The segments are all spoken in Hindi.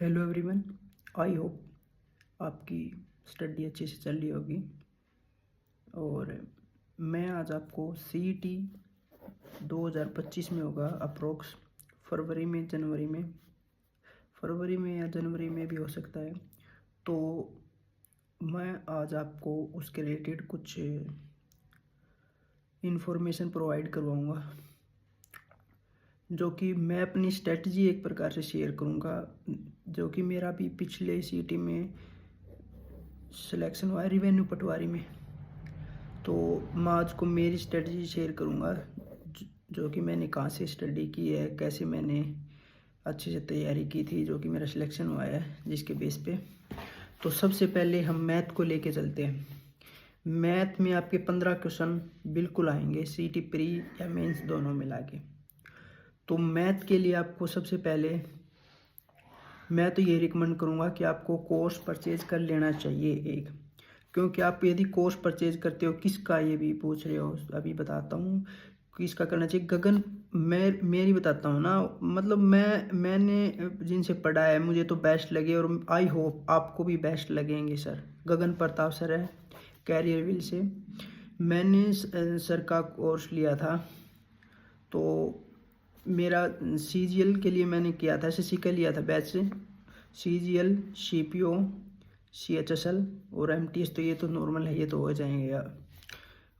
हेलो एवरीवन, आई होप आपकी स्टडी अच्छे से चल रही होगी। और मैं आज आपको सीईटी 2025 में होगा अप्रोक्स फरवरी में या जनवरी में भी हो सकता है। तो मैं आज आपको उसके रिलेटेड कुछ इन्फॉर्मेशन प्रोवाइड करवाऊँगा, जो कि मैं अपनी स्ट्रेटजी एक प्रकार से शेयर करूँगा, जो कि मेरा भी पिछले सीईटी में सिलेक्शन हुआ है रेवेन्यू पटवारी में। तो मैं आज को मेरी स्ट्रेटजी शेयर करूँगा, जो कि मैंने कहाँ से स्टडी की है, कैसे मैंने अच्छे से तैयारी की थी, जो कि मेरा सिलेक्शन हुआ है जिसके बेस पे। तो सबसे पहले हम मैथ को लेके चलते हैं। मैथ में आपके 15 क्वेश्चन बिल्कुल आएंगे, सीईटी प्री या मेंस दोनों मिला के। तो मैथ के लिए आपको सबसे पहले मैं तो ये रिकमेंड करूँगा कि आपको कोर्स परचेज कर लेना चाहिए एक, क्योंकि आप यदि कोर्स परचेज करते हो, किसका ये भी पूछ रहे हो, अभी बताता हूँ किसका करना चाहिए। गगन, मैं मेरी बताता हूँ ना, मतलब मैंने जिनसे पढ़ा है मुझे तो बेस्ट लगे, और आई होप आपको भी बेस्ट लगेंगे सर। गगन प्रताप सर है कैरियर विल से, मैंने सर का कोर्स लिया था। तो मेरा सीजीएल के लिए मैंने किया था, एसएससी का लिया था बैच से, सीजीएल, सीपीओ, सीएचएसएल और एमटीएस। तो ये तो नॉर्मल है, ये तो हो जाएंगे यार।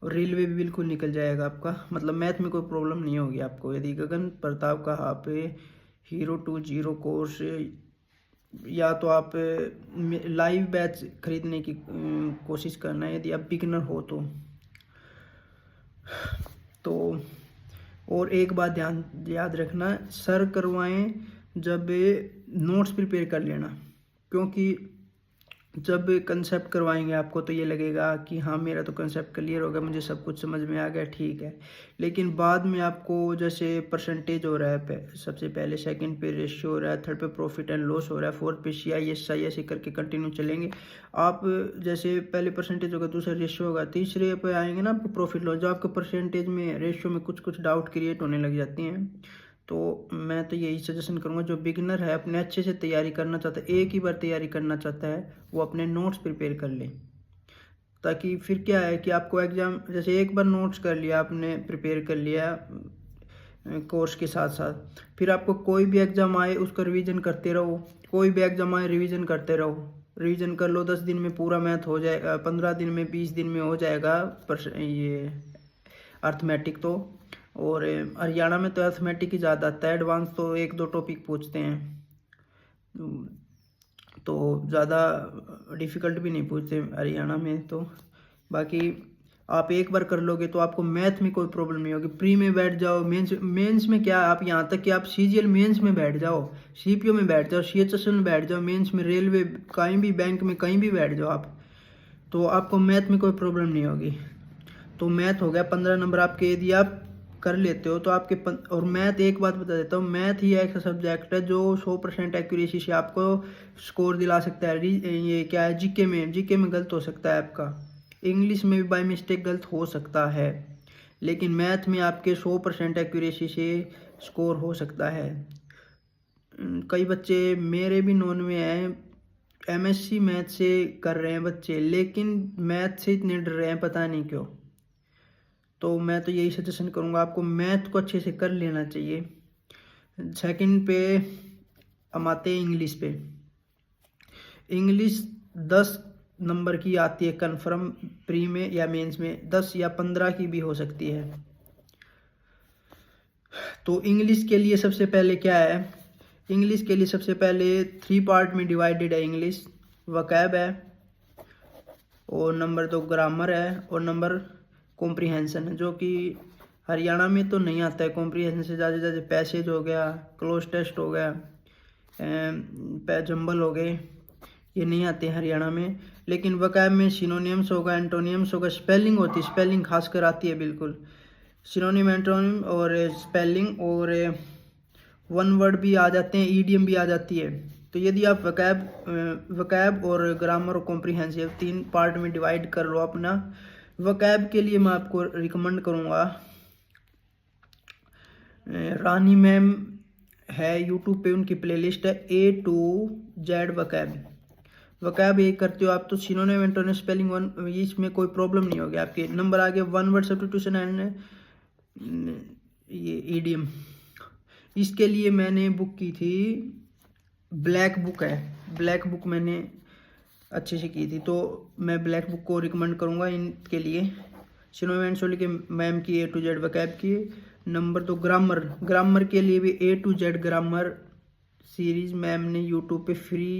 और रेलवे भी बिल्कुल निकल जाएगा आपका, मतलब मैथ में कोई प्रॉब्लम नहीं होगी आपको। यदि गगन प्रताप का आप हीरो 2.0 कोर्स, या तो आप लाइव बैच खरीदने की कोशिश करना है यदि आप बिगिनर हो तो। और एक बात ध्यान याद रखना, सर करवाएं जब नोट्स प्रिपेयर कर लेना, क्योंकि जब कंसेप्ट करवाएंगे आपको तो ये लगेगा कि हाँ मेरा तो कंसेप्ट क्लियर हो गया, मुझे सब कुछ समझ में आ गया, ठीक है। लेकिन बाद में आपको जैसे परसेंटेज हो रहा है, सबसे पहले सेकंड पे रेशियो हो रहा है, थर्ड पे प्रॉफिट एंड लॉस हो रहा है, फोर्थ पे सीआईएस ऐसे करके कंटिन्यू चलेंगे आप। जैसे पहले परसेंटेज होगा, दूसरा रेशियो होगा, तीसरे पे आएंगे ना आपको प्रॉफिट लॉस, जो आपके परसेंटेज में रेशियो में कुछ डाउट क्रिएट होने लग जाती हैं। तो मैं तो यही सजेशन करूँगा, जो बिगिनर है, अपने अच्छे से तैयारी करना चाहता है, एक ही बार तैयारी करना चाहता है, वो अपने नोट्स प्रिपेयर कर ले। ताकि फिर क्या है कि आपको एग्ज़ाम, जैसे एक बार नोट्स कर लिया आपने, प्रिपेयर कर लिया कोर्स के साथ साथ, फिर आपको कोई भी एग्ज़ाम आए उसका रिवीजन करते रहो, कोई भी एग्ज़ाम आए रिवीजन करते रहो। रिवीजन कर लो, 10 दिन में पूरा मैथ हो जाएगा, 15 दिन में, 20 दिन में हो जाएगा ये अर्थमेटिक तो। और हरियाणा में तो अर्थमेटिक ही ज़्यादा आता है, एडवांस तो एक दो टॉपिक पूछते हैं, तो ज़्यादा डिफ़िकल्ट भी नहीं पूछते हरियाणा में। तो बाकी आप एक बार कर लोगे तो आपको मैथ में कोई प्रॉब्लम नहीं होगी। प्री में बैठ जाओ, मेंस में क्या, आप यहाँ तक कि आप सीजीएल मेंस में बैठ जाओ, सीपीओ में बैठ जाओ, सीएचएसएल में बैठ जाओ, मेंस में, रेलवे, कहीं भी बैंक में, कहीं भी बैठ जाओ आप, तो आपको मैथ में कोई प्रॉब्लम नहीं होगी। तो मैथ हो गया 15 नंबर आपके, यदि आप कर लेते हो तो आपके और मैथ, एक बात बता देता हूँ, मैथ ही एक सब्जेक्ट है जो 100% एक्यूरेसी से आपको स्कोर दिला सकता है। ये क्या है, जीके में गलत हो सकता है आपका, इंग्लिश में भी बाय मिस्टेक गलत हो सकता है, लेकिन मैथ में आपके 100% एक्यूरेसी से स्कोर हो सकता है। कई बच्चे मेरे भी नॉन में हैं, एमएससी मैथ से कर रहे हैं बच्चे, लेकिन मैथ से इतने डर रहे हैं, पता नहीं क्यों। तो मैं तो यही सजेशन करूँगा, आपको मैथ को अच्छे से कर लेना चाहिए। सेकंड पे हम आते हैं इंग्लिश पे। इंग्लिश 10 नंबर की आती है कन्फर्म, प्री में या मेंस में 10 या 15 की भी हो सकती है। तो इंग्लिश के लिए सबसे पहले क्या है, इंग्लिश के लिए सबसे पहले 3 पार्ट में डिवाइडेड है इंग्लिश। वोकैब है, और नंबर 2 ग्रामर है, और नंबर कॉम्प्रीहेंशन है, जो कि हरियाणा में तो नहीं आता है। कॉम्प्रीहेंशन से ज़्यादा ज़्यादा पैसेज हो गया, क्लोज टेस्ट हो गया, जंबल हो गए, ये नहीं आते हैं हरियाणा में। लेकिन वोकैब में सिनोनियम्स होगा, एंटोनियम्स होगा, स्पेलिंग होती है, स्पेलिंग खासकर आती है बिल्कुल, सिनोनिम, एंटोनिम और स्पेलिंग, और वन वर्ड भी आ जाते हैं, ईडियम भी आ जाती है। तो यदि आप वोकैब और ग्रामर और कॉम्प्रीहेंसिव 3 पार्ट में डिवाइड कर लो अपना। वोकैब के लिए मैं आपको रिकमेंड करूँगा रानी मैम है यूट्यूब पे उनकी प्लेलिस्ट है A to Z वकैब एक करते हो आप तो सिनोनिम एंटोनिम स्पेलिंग वन, इसमें कोई प्रॉब्लम नहीं होगी। आपके नंबर आगे वन वर्ड सब्स्टिट्यूशन एंड ये ईडियम, इसके लिए मैंने बुक की थी, ब्लैक बुक है, ब्लैक बुक मैंने अच्छे से की थी, तो मैं ब्लैक बुक को रिकमेंड करूँगा इनके लिए। सिनोनिम एंड सोली के मैम की A to Z वकैब की। नंबर 2 ग्रामर के लिए भी A to Z grammar series ma'am ने यूट्यूब पे फ्री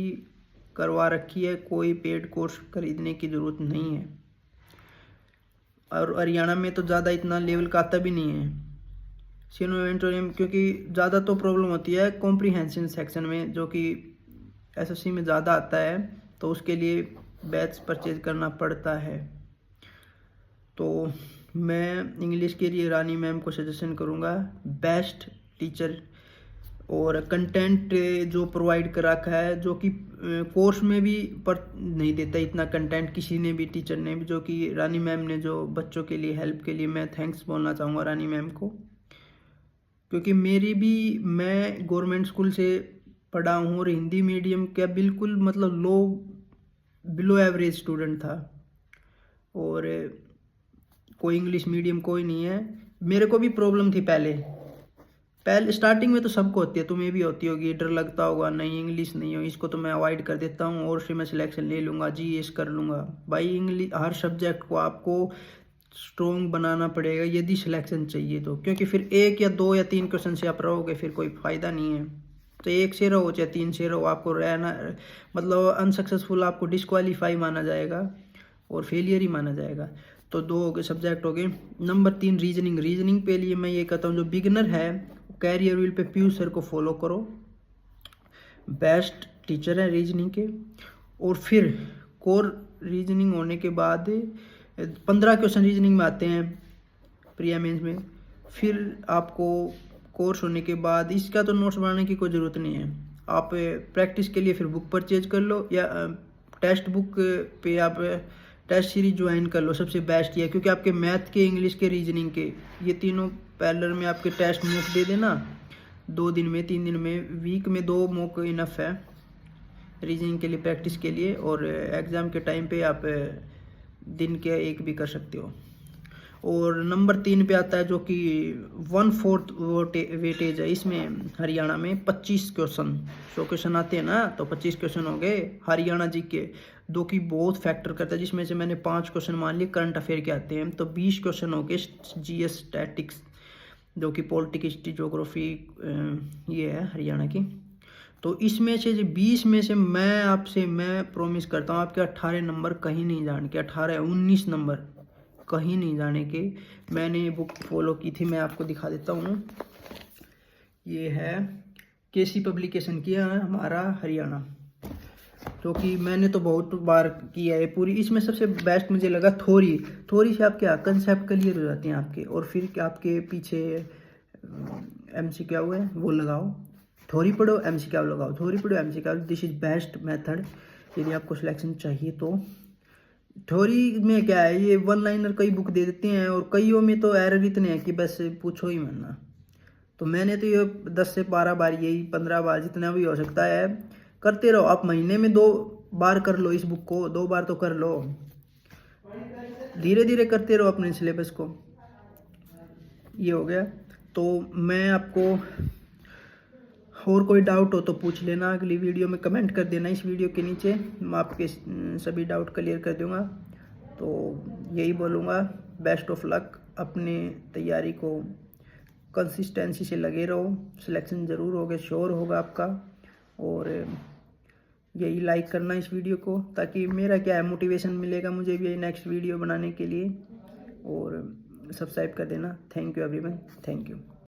करवा रखी है, कोई पेड कोर्स खरीदने की ज़रूरत नहीं है। और हरियाणा में तो ज़्यादा इतना लेवल का आता भी नहीं है सिनोनिम एंटोनिम, क्योंकि ज़्यादा तो प्रॉब्लम होती है कॉम्प्रीहेंशन सेक्शन में, जो कि SSC में ज़्यादा आता है, तो उसके लिए बैच परचेज करना पड़ता है। तो मैं इंग्लिश के लिए रानी मैम को सजेशन करूँगा, बेस्ट टीचर और कंटेंट जो प्रोवाइड कर रखा है, जो कि कोर्स में भी पर नहीं देता इतना कंटेंट किसी ने भी, टीचर ने भी, जो कि रानी मैम ने जो बच्चों के लिए हेल्प के लिए मैं थैंक्स बोलना चाहूँगा रानी मैम को। क्योंकि मैं गवर्नमेंट स्कूल से पढ़ा हूँ और हिंदी मीडियम का बिल्कुल मतलब बिलो एवरेज स्टूडेंट था, और कोई इंग्लिश मीडियम कोई नहीं है। मेरे को भी प्रॉब्लम थी पहले स्टार्टिंग में तो सबको होती है, तुम्हें भी होती होगी, डर लगता होगा, नहीं इंग्लिश नहीं हो, इसको तो मैं अवॉइड कर देता हूँ और फिर मैं सिलेक्शन ले लूँगा, GS कर लूँगा। भाई इंग्लिश हर सब्जेक्ट को आपको स्ट्रॉन्ग बनाना पड़ेगा यदि सिलेक्शन चाहिए तो, क्योंकि फिर 1 या 2 या 3 क्वेश्चन से आप रहोगे फिर कोई फ़ायदा नहीं है। तो 1 से रहो चाहे 3 से रहो, आपको रहना मतलब अनसक्सेसफुल आपको डिस्क्वालीफाई माना जाएगा और फेलियर ही माना जाएगा। तो 2 सब्जेक्ट हो गए। नंबर 3 रीजनिंग पे लिए मैं ये कहता हूँ जो बिगनर है कैरियर व्हील पे पीयूष सर को फॉलो करो, बेस्ट टीचर है रीजनिंग के। और फिर कोर रीजनिंग होने के बाद 15 क्वेश्चन रीजनिंग में आते हैं प्री मेंस में। फिर आपको कोर्स होने के बाद इसका तो नोट्स बनाने की कोई ज़रूरत नहीं है, आप प्रैक्टिस के लिए फिर बुक परचेज कर लो या टेक्स्ट बुक पे आप टेस्ट सीरीज ज्वाइन कर लो, सबसे बेस्ट ये, क्योंकि आपके मैथ के, इंग्लिश के, रीजनिंग के ये तीनों पैरेलल में आपके टेस्ट मॉक दे देना 2 दिन में 3 दिन में, वीक में 2 मॉक इनफ है रीजनिंग के लिए प्रैक्टिस के लिए, और एग्ज़ाम के टाइम पे आप दिन के 1 भी कर सकते हो। और नंबर 3 पे आता है जो कि 1/4 वेटेज है, इसमें हरियाणा में 25 क्वेश्चन, 100 क्वेश्चन आते हैं ना, तो 25 क्वेश्चन हो गए हरियाणा जी के, जो कि बहुत फैक्टर करता है, जिसमें से मैंने 5 क्वेश्चन मान लिए करंट अफेयर के आते हैं, तो 20 क्वेश्चन हो गए GS स्टैटिक्स, जो कि पॉलिटिक्स, हिस्ट्री, ज्योग्राफी ये है हरियाणा की। तो इसमें से 20 में से मैं प्रॉमिस करता हूँ आपके 18 नंबर कहीं नहीं जाने के, 18-19 नंबर कहीं नहीं जाने के। मैंने बुक फॉलो की थी, मैं आपको दिखा देता हूँ, ये है KC पब्लिकेशन की है हमारा हरियाणा, तो कि मैंने तो बहुत बार किया है पूरी। इसमें सबसे बेस्ट मुझे लगा थोड़ी से आपके कंसेप्ट क्लियर हो जाते हैं आपके, और फिर क्या आपके पीछे MCQ है वो लगाओ, थोड़ी पढ़ो MCQ लगाओ, थोड़ी पढ़ो MCQ, this is best method यदि आपको सिलेक्शन चाहिए तो। थ्योरी में क्या है, ये 1 लाइनर कई बुक दे देते हैं, और कईयों में तो एरर इतने हैं कि बस पूछो ही मत ना। तो मैंने तो ये 10 से 12 बार, यही 15 बार, जितना भी हो सकता है करते रहो। आप महीने में 2 बार कर लो, इस बुक को 2 बार तो कर लो, धीरे धीरे करते रहो अपने सिलेबस को। ये हो गया। तो मैं आपको और कोई डाउट हो तो पूछ लेना, अगली वीडियो में कमेंट कर देना इस वीडियो के नीचे, मैं आपके सभी डाउट क्लियर कर दूंगा। तो यही बोलूँगा, बेस्ट ऑफ लक, अपने तैयारी को कंसिस्टेंसी से लगे रहो, सिलेक्शन ज़रूर होगा, श्योर होगा आपका। और यही लाइक करना इस वीडियो को, ताकि मेरा क्या है मोटिवेशन मिलेगा मुझे भी नेक्स्ट वीडियो बनाने के लिए, और सब्सक्राइब कर देना। Thank you everyone, thank you.